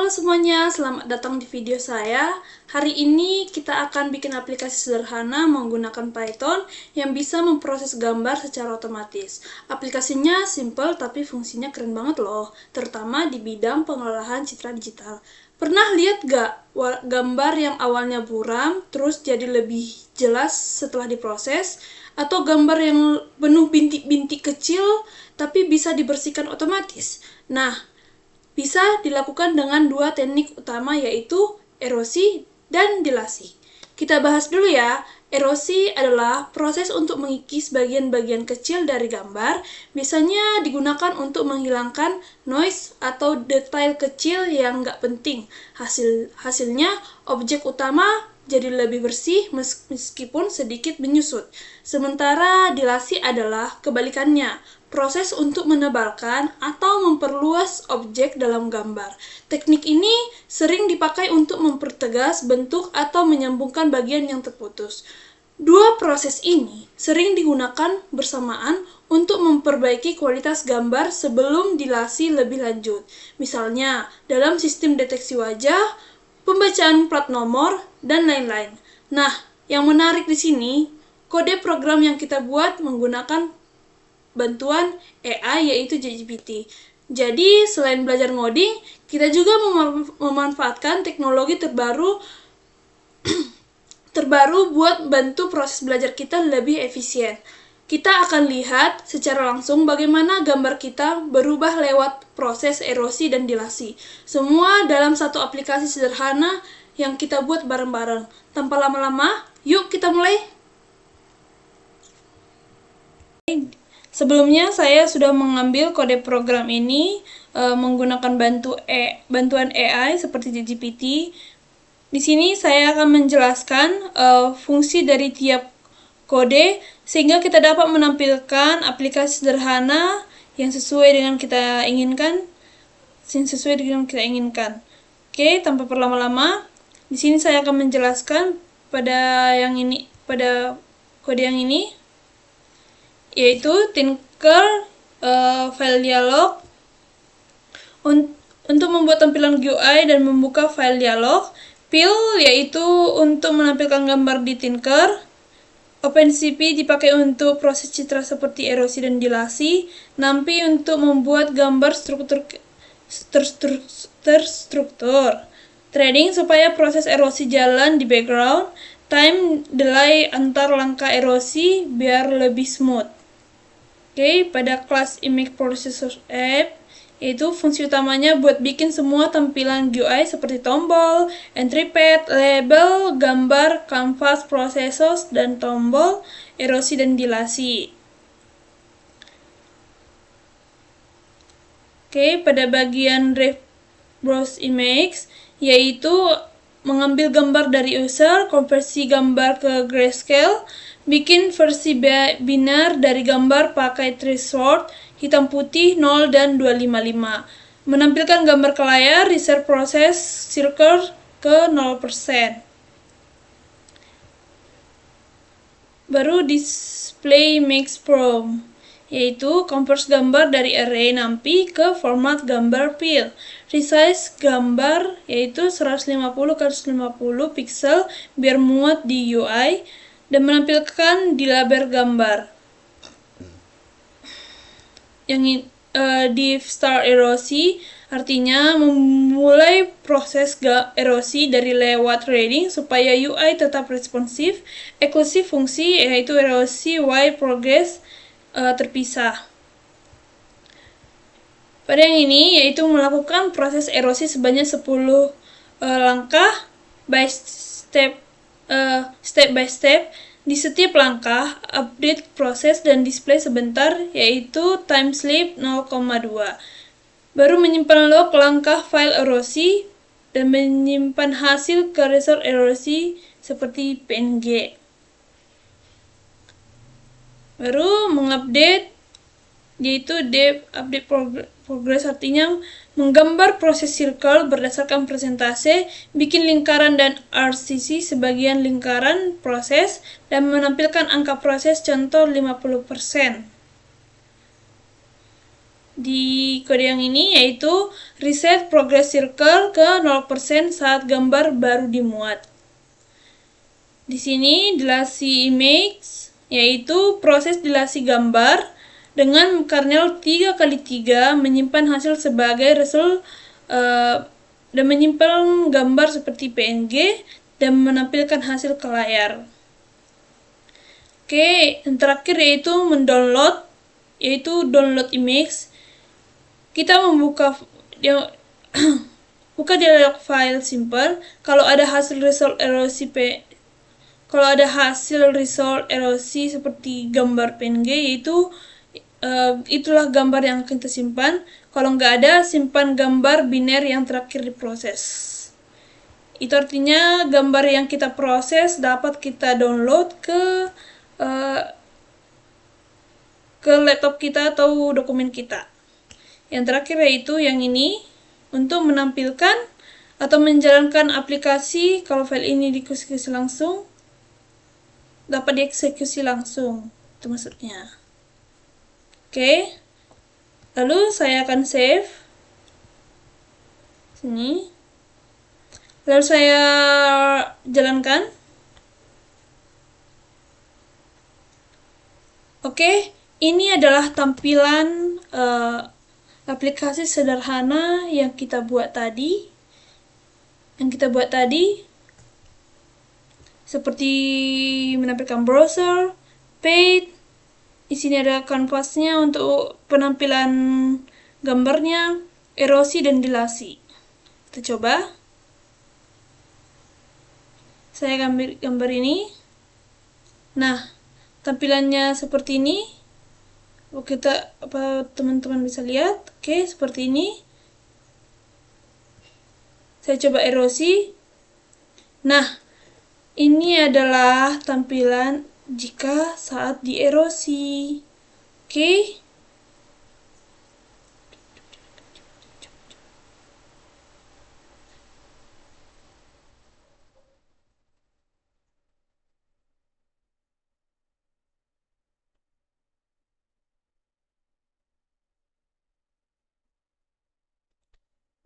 Halo semuanya, selamat datang di video saya. Hari ini kita akan bikin aplikasi sederhana menggunakan Python yang bisa memproses gambar secara otomatis. Aplikasinya simple tapi fungsinya keren banget loh, terutama di bidang pengolahan citra digital. Pernah lihat gak gambar yang awalnya buram, terus jadi lebih jelas setelah diproses? Atau gambar yang penuh bintik-bintik kecil, tapi bisa dibersihkan otomatis? Nah, bisa dilakukan dengan dua teknik utama, yaitu erosi dan dilasi. Kita bahas dulu ya. Erosi adalah proses untuk mengikis bagian-bagian kecil dari gambar, biasanya digunakan untuk menghilangkan noise atau detail kecil yang nggak penting. Hasilnya, objek utama jadi lebih bersih meskipun sedikit menyusut. Sementara dilasi adalah kebalikannya, proses untuk menebalkan atau memperluas objek dalam gambar. Teknik ini sering dipakai untuk mempertegas bentuk atau menyambungkan bagian yang terputus. Dua proses ini sering digunakan bersamaan untuk memperbaiki kualitas gambar sebelum dilasi lebih lanjut. Misalnya, dalam sistem deteksi wajah, pembacaan plat nomor, dan lain-lain. Nah, yang menarik di sini, kode program yang kita buat menggunakan bantuan AI yaitu ChatGPT. Jadi, selain belajar ngoding, kita juga memanfaatkan teknologi terbaru buat bantu proses belajar kita lebih efisien. Kita akan lihat secara langsung bagaimana gambar kita berubah lewat proses erosi dan dilasi. Semua dalam satu aplikasi sederhana yang kita buat bareng-bareng. Tanpa lama-lama, yuk kita mulai. Sebelumnya saya sudah mengambil kode program ini menggunakan bantuan AI seperti ChatGPT. Di sini saya akan menjelaskan fungsi dari tiap kode sehingga kita dapat menampilkan aplikasi sederhana yang sesuai dengan kita inginkan. Oke, tanpa berlama-lama, di sini saya akan menjelaskan pada kode yang ini, yaitu Tinker file dialog. Untuk membuat tampilan GUI dan membuka file dialog, Fill yaitu untuk menampilkan gambar di Tinker. OpenCV dipakai untuk proses citra seperti erosi dan dilasi. NumPy untuk membuat gambar terstruktur. Threading supaya proses erosi jalan di background. Time delay antar langkah erosi biar lebih smooth. Oke, pada kelas Image Processor App, yaitu fungsi utamanya buat bikin semua tampilan GUI seperti tombol, entry pad, label, gambar, canvas, processors, dan tombol erosi dan dilasi. Oke, pada bagian Browse Image, yaitu mengambil gambar dari user, konversi gambar ke grayscale, bikin versi binar dari gambar pakai threshold, hitam putih 0 dan 255. Menampilkan gambar ke layar, reset proses circle ke 0%. Baru display mix from, yaitu convert gambar dari array NumPy ke format gambar fill. Resize gambar yaitu 150x150 pixel biar muat di UI dan menampilkan di label gambar. Yang di start erosi artinya memulai proses erosi dari lewat threading supaya UI tetap responsif. Eksklusif fungsi yaitu erosi while progress terpisah. Pada yang ini yaitu melakukan proses erosi sebanyak 10 langkah step by step. Di setiap langkah, update proses dan display sebentar, yaitu timeslip 0,2. Baru menyimpan log langkah file erosi dan menyimpan hasil ke resort erosi seperti PNG. Baru mengupdate, yaitu update progress artinya menggambar proses circle berdasarkan persentase, bikin lingkaran dan RCC sebagian lingkaran proses, dan menampilkan angka proses contoh 50%. di kode yang ini, yaitu reset progress circle ke 0% saat gambar baru dimuat. Di sini dilasi image, yaitu proses dilasi gambar dengan kernel 3x3 menyimpan hasil sebagai result dan menyimpan gambar seperti PNG dan menampilkan hasil ke layar. Oke, yang terakhir yaitu mendownload, yaitu download image. Kita membuka buka dialog file simple. Kalau ada hasil result erosi seperti gambar PNG, yaitu itulah gambar yang akan kita simpan. Kalau nggak ada, simpan gambar biner yang terakhir diproses. Itu artinya gambar yang kita proses dapat kita download ke laptop kita atau dokumen kita. Yang terakhir yaitu yang ini, untuk menampilkan atau menjalankan aplikasi. Kalau file ini dieksekusi langsung, dapat dieksekusi langsung, itu maksudnya. Oke, lalu saya akan save sini, lalu saya jalankan. Oke, ini adalah tampilan aplikasi sederhana yang kita buat tadi. Seperti menampilkan browser, page. Di sini ada kanvasnya untuk penampilan gambarnya, erosi dan dilasi. Kita coba. Saya ambil gambar ini. Nah, tampilannya seperti ini. Teman-teman bisa lihat. Oke, seperti ini. Saya coba erosi. Nah, ini adalah tampilan jika saat dierosi. Oke.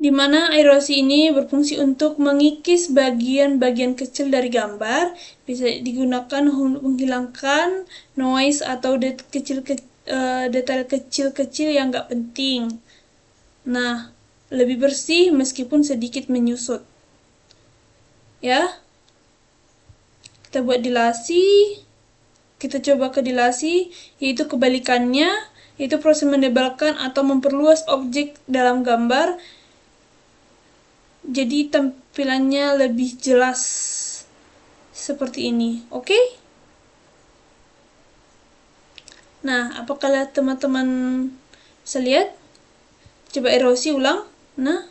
Di mana erosi ini berfungsi untuk mengikis bagian-bagian kecil dari gambar, bisa digunakan untuk menghilangkan noise atau detail kecil-kecil yang nggak penting. Nah, lebih bersih meskipun sedikit menyusut. Ya, kita buat dilasi, kita coba ke dilasi, yaitu kebalikannya, yaitu proses menebalkan atau memperluas objek dalam gambar jadi tampilannya lebih jelas seperti ini. Oke? Nah, apakah teman-teman bisa lihat? Coba erosi ulang. Nah,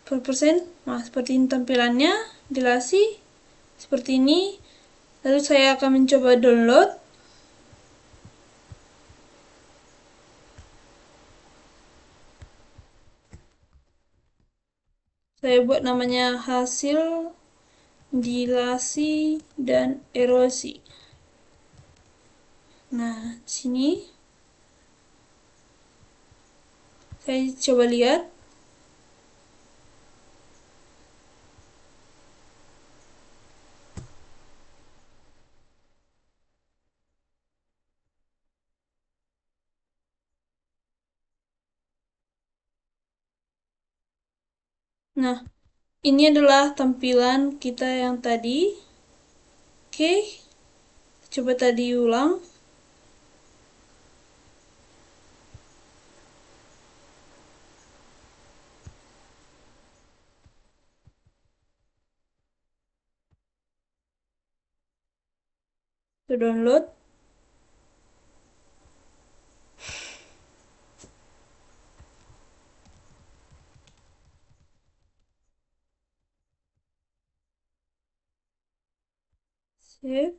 persen. Nah, seperti ini tampilannya. Dilasi seperti ini. Lalu saya akan mencoba download. Saya buat namanya hasil dilasi dan erosi. Nah, di sini saya coba lihat. Nah, ini adalah tampilan kita yang tadi. Oke, coba tadi ulang. Kita download. Save.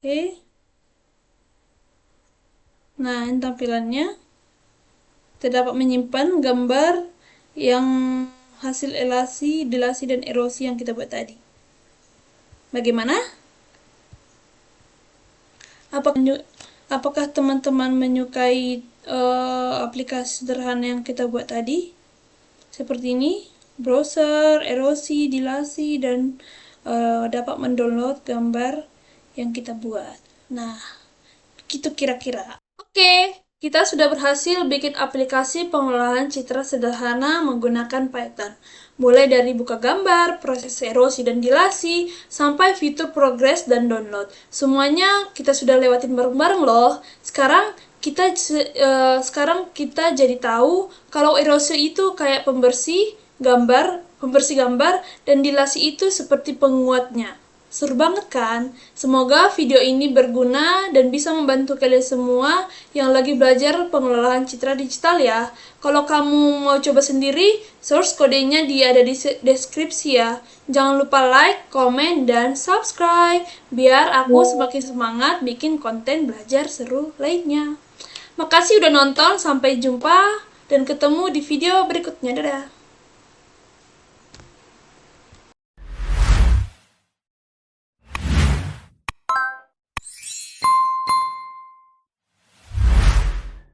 Oke. Nah, ini tampilannya. Kita dapat menyimpan gambar yang hasil elasi, dilasi, dan erosi yang kita buat tadi. Bagaimana? Apakah teman-teman menyukai aplikasi sederhana yang kita buat tadi. Seperti ini, browser, erosi, dilasi, dan dapat mendownload gambar yang kita buat. Nah, gitu kira-kira. Oke, kita sudah berhasil bikin aplikasi pengolahan citra sederhana menggunakan Python. Mulai dari buka gambar, proses erosi dan dilasi, sampai fitur progress dan download. Semuanya kita sudah lewatin bareng-bareng loh. Sekarang kita jadi tahu kalau erosi itu kayak pembersih gambar, dan dilasi itu seperti penguatnya. Seru banget kan? Semoga video ini berguna dan bisa membantu kalian semua yang lagi belajar pengelolaan citra digital ya. Kalau kamu mau coba sendiri, source kodenya ada di deskripsi ya. Jangan lupa like, komen, dan subscribe biar aku semakin semangat bikin konten belajar seru lainnya. Makasih udah nonton, sampai jumpa dan ketemu di video berikutnya. Dadah!